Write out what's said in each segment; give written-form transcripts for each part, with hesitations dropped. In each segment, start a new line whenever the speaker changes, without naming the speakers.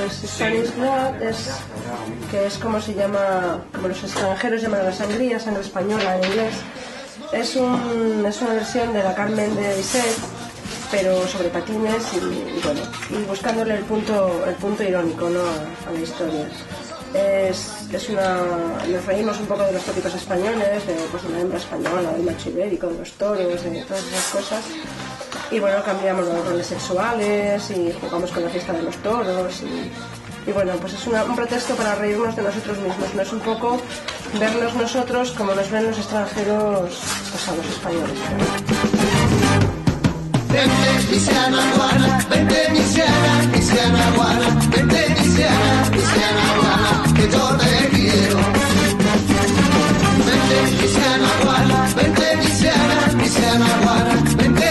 pues Spanish Blood que es como se llama, como los extranjeros llaman a la sangría, sangre española en inglés. Es una versión de la Carmen de Bizet, pero sobre patines y bueno, y buscándole el punto irónico, ¿no?, a la historia. Nos reímos un poco de los tópicos españoles, de la hembra española, del macho ibérico, de los toros, de todas esas cosas. Y bueno, cambiamos los roles sexuales y jugamos con la fiesta de los toros y bueno, pues es un pretexto para reírnos de nosotros mismos. No es un poco vernos nosotros como nos ven los extranjeros, pues a los españoles.
Vente, Misiana Guana, vente, Misiana Guana, vente, Misiana Guana, que yo te quiero. Vente, Misiana Guana, vente, Misiana Guana, vente,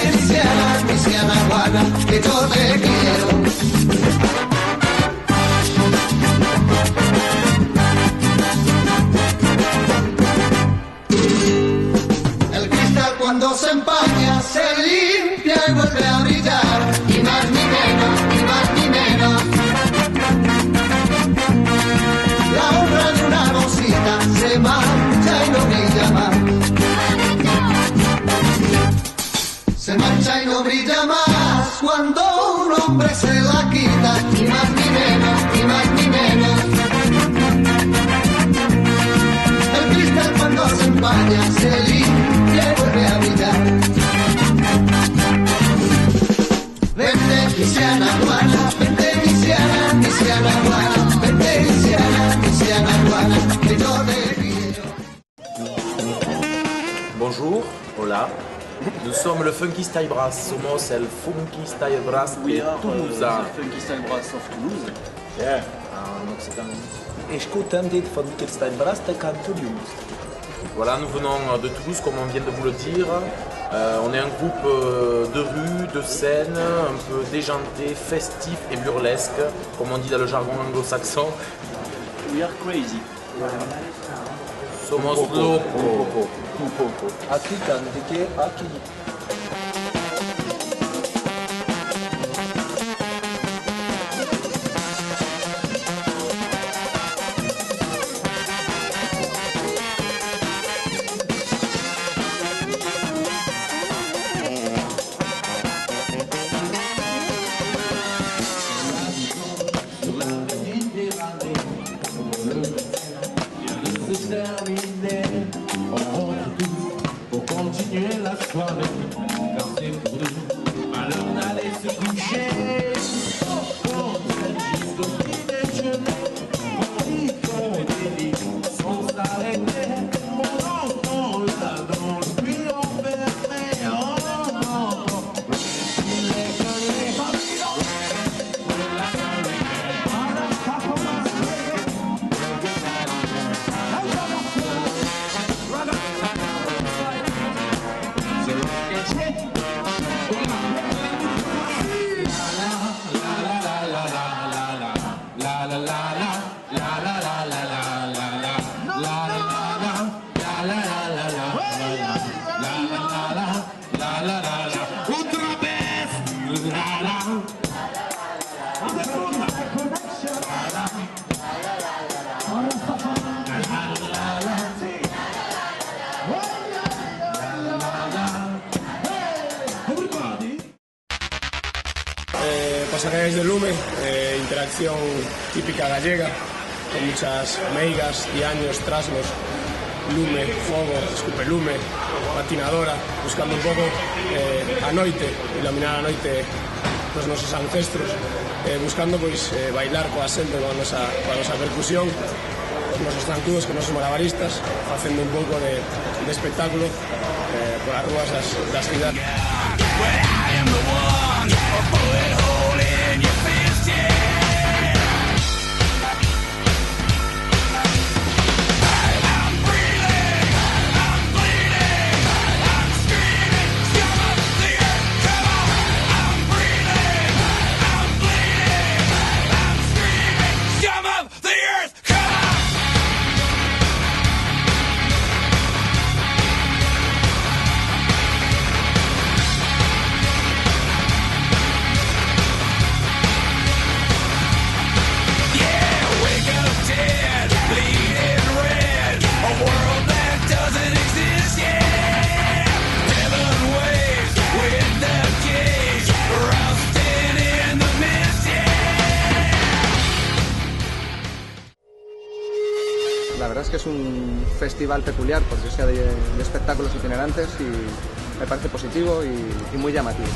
Misiana Guana, que yo te quiero. El cristal cuando se empaña se limpia y vuelve a brillar, y más ni menos, ni más ni menos. La honra de una rosita se mancha y no brilla más. Se mancha y no brilla más cuando un hombre se la quita, ni más ni menos, ni más ni menos. El cristal cuando se empaña se limpia y vuelve a brillar. Vente, Misiana Guana, vente, Misiana Guana, vente, Misiana Guana, que yo te quiero.
Bonjour, hola. Nous sommes le Funky Style Brass. Somos el Funky Style Brass de Toulouse.
Funky Style Brass of Toulouse.
Yeah. Escutem dit Funky Style Brass de Toulouse. Voilà, nous venons de Toulouse, comme on vient de vous le dire. On est un groupe de rue, de scène, un peu déjanté, festif et burlesque, comme on dit dans le jargon anglo-saxon.
We are crazy.
Somos locos.
Aquí cante aquí.
Pour continuer la soirée, car c'est pour nous. Alors d'aller se coucher, on fait jusqu'au petit déjeuner. On dit qu'on est délit, sans s'arrêter. On entend là dans le puits enfermé. On entend les conneries.
Pasarelas de lume, interacción típica gallega, con muchas meigas, diaños, trasnos, lume, fogo, escupelume, patinadora, buscando un pouco a noite, iluminar a noite dos nosos ancestros, buscando pois bailar coa xente, coa nosa percusión, os nosos zancudos, con nosos malabaristas, facendo un pouco de espectáculo por as rúas das cidades.
verdad es que es un festival peculiar porque sea de espectáculos itinerantes y me parece positivo y muy llamativo.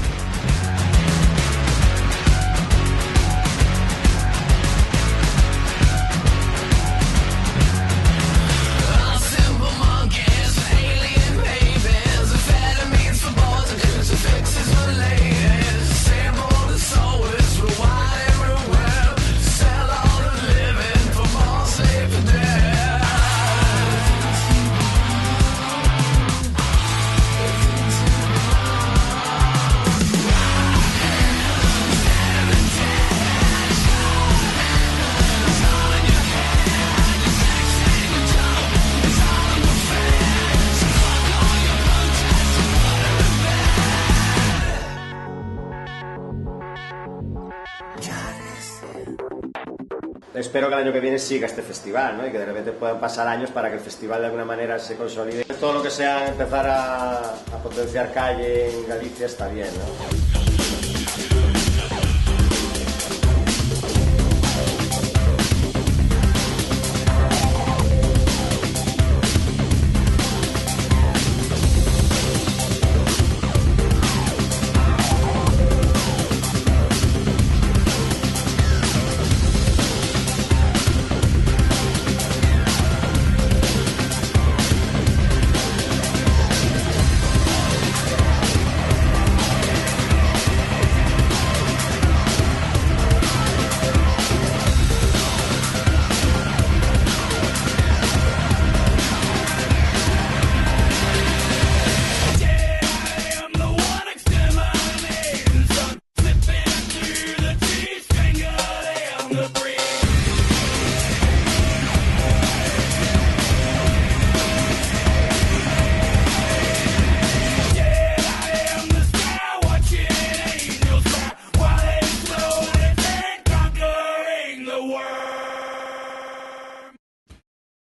Espero que el año que viene siga este festival, ¿no? Y que de repente puedan pasar años para que el festival de alguna manera se consolide. Todo lo que sea empezar a potenciar calle en Galicia está bien, ¿no?